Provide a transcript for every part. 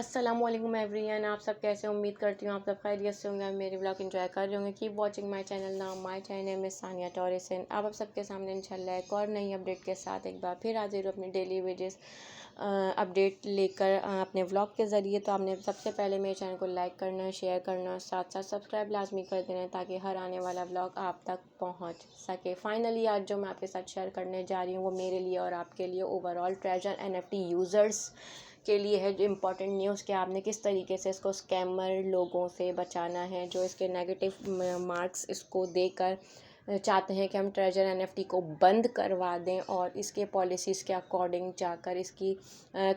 अस्सलामुअलैकुम एवरीवन, आप सब कैसे हैं? उम्मीद करती हूँ आप सब खैरियत से होंगे। मेरी ब्लॉग एंजॉय कर रहे होंगे। Keep watching my channel. Now my channel में सानिया टॉरिसन। अब आप सबके सामने इंशाल्लाह एक और नई अपडेट के साथ एक बार फिर हाजिर हूँ अपनी डेली वेजेस अपडेट लेकर अपने व्लॉग के ज़रिए। तो आपने सबसे पहले मेरे चैनल को लाइक करना, शेयर करना, साथ साथ सब्सक्राइब लाजमी कर देना ताकि हर आने वाला व्लॉग आप तक पहुँच सके। फाइनली आज जो मैं आपके साथ शेयर करने जा रही हूँ वो मेरे लिए और आपके लिए ओवरऑल ट्रेजर NFT यूज़र्स के लिए है। जो इम्पोर्टेंट न्यूज़ कि आपने किस तरीके से इसको स्कैमर लोगों से बचाना है, जो इसके नेगेटिव मार्क्स इसको देकर चाहते हैं कि हम ट्रेजर NFT को बंद करवा दें और इसके पॉलिसीज़ के अकॉर्डिंग जाकर इसकी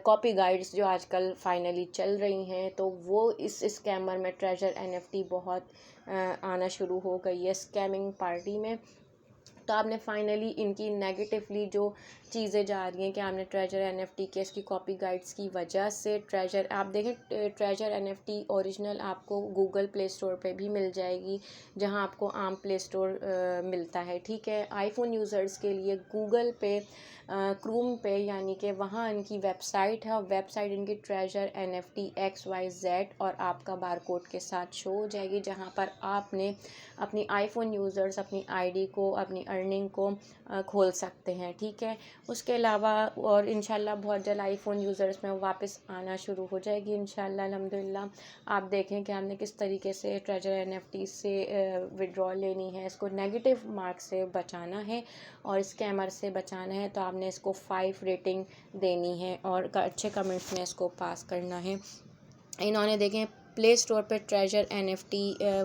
कॉपी गाइड्स जो आजकल फाइनली चल रही हैं तो वो इस स्कैमर में ट्रेजर NFT बहुत आना शुरू हो गई है स्कैमिंग पार्टी में। तो आपने फाइनली इनकी नेगेटिवली जो चीज़ें जा रही हैं कि आपने ट्रेजर NFT के इसकी कॉपी गाइड्स की वजह से ट्रेजर आप देखें ट्रेजर NFT ओरिजिनल आपको गूगल प्ले स्टोर पे भी मिल जाएगी, जहां आपको आम प्ले स्टोर मिलता है। ठीक है, आईफोन यूज़र्स के लिए गूगल पे क्रूम पे यानी कि वहाँ इनकी वेबसाइट है और वेबसाइट इनकी ट्रेजर NFT XYZ और आपका बारकोड के साथ शो हो जाएगी, जहाँ पर आपने अपनी आईफोन यूज़र्स अपनी आईडी को अपनी अर्निंग को खोल सकते हैं। ठीक है, उसके अलावा और इंशाल्लाह बहुत जल्द आईफोन यूज़र्स में वापस आना शुरू हो जाएगी इंशाल्लाह अल्हम्दुलिल्लाह। आप देखें कि हमने किस तरीके से ट्रेजर NFT से विड्रॉल लेनी है, इसको नेगेटिव मार्क से बचाना है और स्कैमर से बचाना है। तो आपने इसको 5 रेटिंग देनी है और अच्छे कमेंट्स में इसको पास करना है। इन्होंने देखें प्ले स्टोर पर ट्रेजर NFT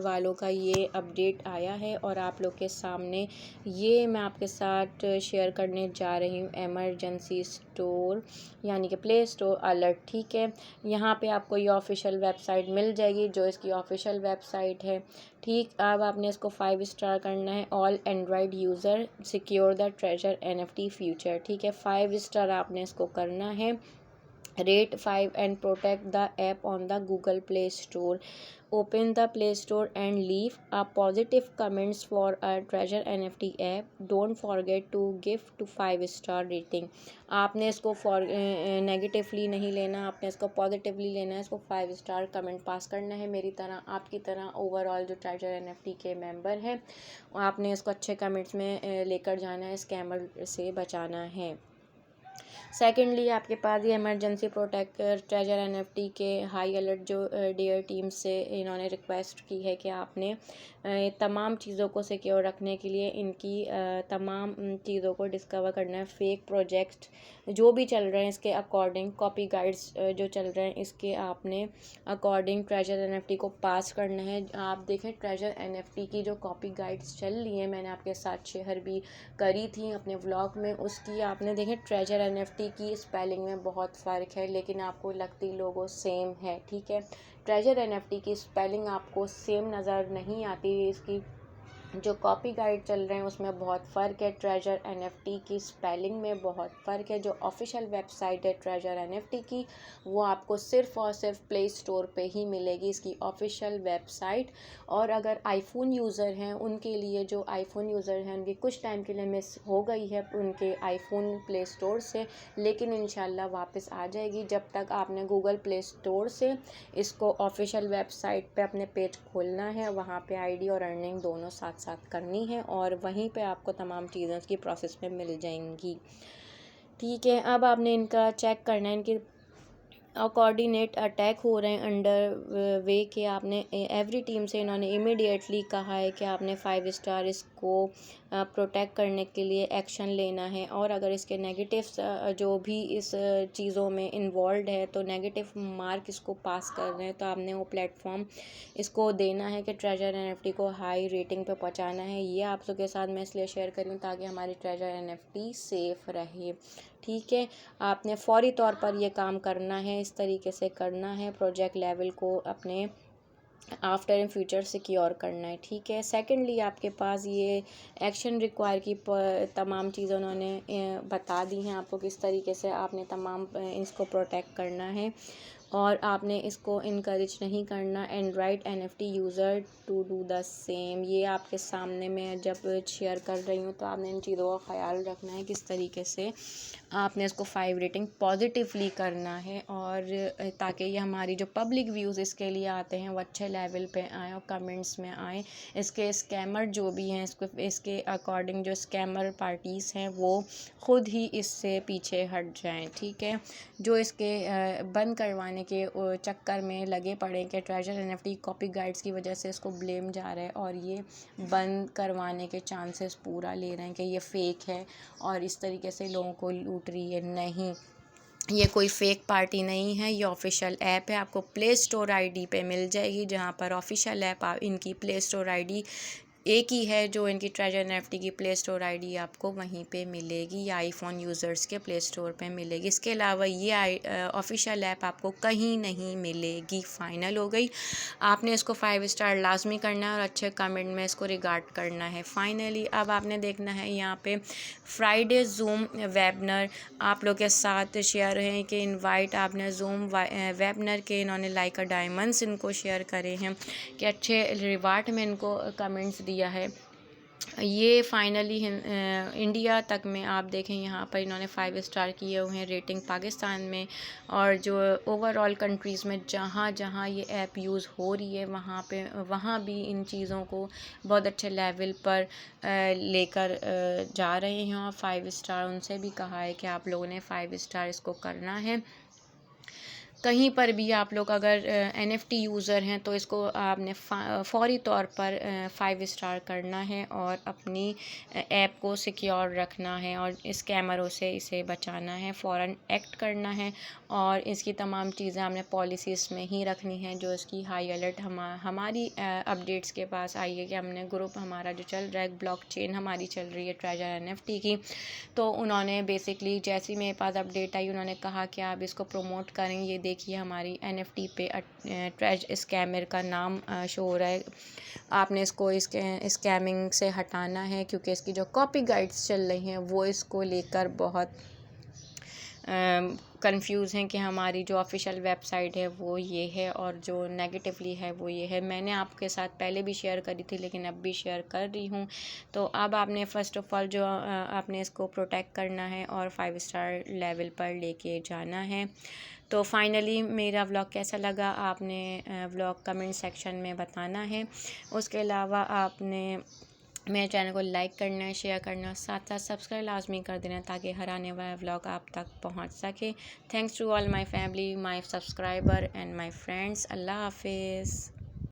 वालों का ये अपडेट आया है और आप लोग के सामने ये मैं आपके साथ शेयर करने जा रही हूँ। एमरजेंसी स्टोर यानी कि प्ले स्टोर अलर्ट। ठीक है, यहाँ पे आपको ये ऑफिशियल वेबसाइट मिल जाएगी जो इसकी ऑफिशियल वेबसाइट है। ठीक, अब आपने इसको 5 स्टार करना है। All Android user secure the treasure NFT future. ठीक है, 5 स्टार आपने इसको करना है। Rate 5 and protect the app on the Google Play Store. Open the Play Store and leave a positive comments for a Treasure NFT app. Don't forget to give to 5 star rating. आपने इसको negatively नहीं लेना, आपने इसको positively लेना है। इसको 5 star comment pass करना है मेरी तरह, आपकी तरह ओवरऑल जो ट्रेजर NFT के मेंबर हैं आपने इसको अच्छे कमेंट्स में लेकर जाना है, स्कैमर से बचाना है। सेकेंडली आपके पास ये इमरजेंसी प्रोटेक्टर ट्रेजर NFT के हाई अलर्ट जो डियर टीम से इन्होंने रिक्वेस्ट की है कि आपने तमाम चीज़ों को सिक्योर रखने के लिए इनकी तमाम चीज़ों को डिस्कवर करना है। फेक प्रोजेक्ट जो भी चल रहे हैं इसके अकॉर्डिंग कॉपी गाइड्स जो चल रहे हैं इसके आपने अकॉर्डिंग ट्रेजर NFT को पास करना है। आप देखें ट्रेजर NFT की जो कॉपी गाइड्स चल रही हैं मैंने आपके साथ शेयर भी करी थी अपने व्लॉग में, उसकी आपने देखें ट्रेजर NFT की स्पेलिंग में बहुत फ़र्क है लेकिन आपको लगती लोगों सेम है। ठीक है, ट्रेजर NFT की स्पेलिंग आपको सेम नज़र नहीं आती, इसकी जो कॉपी गाइड चल रहे हैं उसमें बहुत फ़र्क है। ट्रेजर NFT की स्पेलिंग में बहुत फ़र्क है। जो ऑफिशियल वेबसाइट है ट्रेजर NFT की वो आपको सिर्फ़ और सिर्फ प्ले स्टोर पे ही मिलेगी, इसकी ऑफिशियल वेबसाइट। और अगर आईफोन यूज़र हैं उनके लिए, जो आईफोन यूज़र हैं उनकी कुछ टाइम के लिए मिस हो गई है उनके आईफोन प्ले स्टोर से, लेकिन इंशाल्लाह वापस आ जाएगी। जब तक आपने गूगल प्ले स्टोर से इसको ऑफिशियल वेबसाइट पे अपने पेज खोलना है, वहाँ पे आईडी और अर्निंग दोनों साथ साथ करनी है और वहीं पे आपको तमाम चीज़ें उसकी प्रोसेस में मिल जाएंगी। ठीक है, अब आपने इनका चेक करना है, इनकी कोऑर्डिनेट अटैक हो रहे हैं अंडर वे के आपने एवरी टीम से इन्होंने इमीडिएटली कहा है कि आपने 5 स्टार इसको प्रोटेक्ट करने के लिए एक्शन लेना है और अगर इसके नेगेटिव जो भी इस चीज़ों में इन्वॉल्व है तो नेगेटिव मार्क इसको पास कर रहे हैं तो आपने वो प्लेटफॉर्म इसको देना है कि ट्रेजर NFT को हाई रेटिंग पे पहुंचाना है। ये आप सबके साथ मैं इसलिए शेयर करूँ ताकि हमारी ट्रेजर NFT सेफ़ रहे। ठीक है, आपने फ़ौरी तौर पर ये काम करना है, इस तरीके से करना है, प्रोजेक्ट लेवल को अपने आफ्टर इन फ्यूचर सिक्योर करना है। ठीक है, सेकेंडली आपके पास ये एक्शन रिक्वायर की तमाम चीज़ें उन्होंने बता दी हैं आपको किस तरीके से आपने तमाम इसको प्रोटेक्ट करना है। और आपने इसको इनकरेज नहीं करना Android NFT user to do the same. ये आपके सामने मैं जब शेयर कर रही हूँ तो आपने इन चीज़ों का ख्याल रखना है किस तरीके से आपने इसको 5 रेटिंग पॉजिटिवली करना है, और ताकि ये हमारी जो पब्लिक व्यूज़ इसके लिए आते हैं वो अच्छे लेवल पे आएँ और कमेंट्स में आएँ। इसके स्कैमर जो भी हैं इसके अकॉर्डिंग जो स्कैमर पार्टीज़ हैं वो ख़ुद ही इससे पीछे हट जाएं, ठीक है। जो इसके बंद करवाने के चक्कर में लगे पड़े कि ट्रेजर NFT कॉपी गाइड्स की वजह से इसको ब्लेम जा रहा है और ये बंद करवाने के चांसेस पूरा ले रहे हैं कि ये फ़ेक है और इस तरीके से लोगों को लूट रही है। नहीं, ये कोई फेक पार्टी नहीं है, ये ऑफिशियल ऐप है। आपको प्ले स्टोर आईडी पे मिल जाएगी, जहाँ पर ऑफिशियल ऐप इनकी प्ले स्टोर आईडी एक ही है जो इनकी ट्रेजर NFT की प्ले स्टोर आईडी आपको वहीं पे मिलेगी या आईफोन यूज़र्स के प्ले स्टोर पे मिलेगी। इसके अलावा ये ऑफिशियल ऐप आपको कहीं नहीं मिलेगी। फाइनल हो गई। आपने इसको 5 स्टार लाजमी करना है और अच्छे कमेंट में इसको रिगार्ड करना है। फाइनली अब आपने देखना है यहाँ पे फ्राइडे जूम वेबनर आप लोग के साथ शेयर है कि इनवाइट आपने जूम वेबनर के इन्होंने लाइक डायमंड्स इनको शेयर करे हैं कि अच्छे रिवार्ड में इनको कमेंट्स दिया है। ये फाइनली इंडिया तक में आप देखें यहाँ पर इन्होंने 5 स्टार किए हुए हैं रेटिंग पाकिस्तान में, और जो ओवरऑल कंट्रीज़ में जहाँ जहाँ ये ऐप यूज़ हो रही है वहाँ भी इन चीज़ों को बहुत अच्छे लेवल पर लेकर जा रहे हैं और 5 स्टार उनसे भी कहा है कि आप लोगों ने 5 स्टार इसको करना है। कहीं पर भी आप लोग अगर NFT यूज़र हैं तो इसको आपने फ़ौरी तौर पर 5 स्टार करना है और अपनी ऐप को सिक्योर रखना है और स्कैमरों से इसे बचाना है, फ़ौरन एक्ट करना है और इसकी तमाम चीज़ें हमने पॉलिसीज़ में ही रखनी है। जो इसकी हाई अलर्ट हमारी अपडेट्स के पास आई है कि हमने ग्रुप हमारा जो चल रहा है, ब्लॉकचेन हमारी चल रही है ट्रेजर NFT की, तो उन्होंने बेसिकली जैसी मेरे पास अपडेट आई उन्होंने कहा कि आप इसको प्रमोट करें। ये देखिए हमारी NFT पे ट्रेज स्कैमर का नाम शो हो रहा है। आपने इसको इसके स्कैमिंग से हटाना है क्योंकि इसकी जो कॉपी गाइड्स चल रही हैं वो इसको लेकर बहुत कंफ्यूज हैं कि हमारी जो ऑफिशियल वेबसाइट है वो ये है और जो नेगेटिवली है वो ये है। मैंने आपके साथ पहले भी शेयर करी थी लेकिन अब भी शेयर कर रही हूँ। तो अब आपने फ़र्स्ट ऑफ़ ऑल जो आपने इसको प्रोटेक्ट करना है और 5 स्टार लेवल पर लेके जाना है। तो फाइनली मेरा व्लॉग कैसा लगा आपने व्लॉग कमेंट सेक्शन में बताना है। उसके अलावा आपने मेरे चैनल को लाइक करना है, शेयर करना, साथ साथ सब्सक्राइब लाजमी कर देना ताकि हर आने वाला व्लॉग आप तक पहुंच सके। Thanks to all my family, my subscriber and my friends. अल्लाह हाफिज़।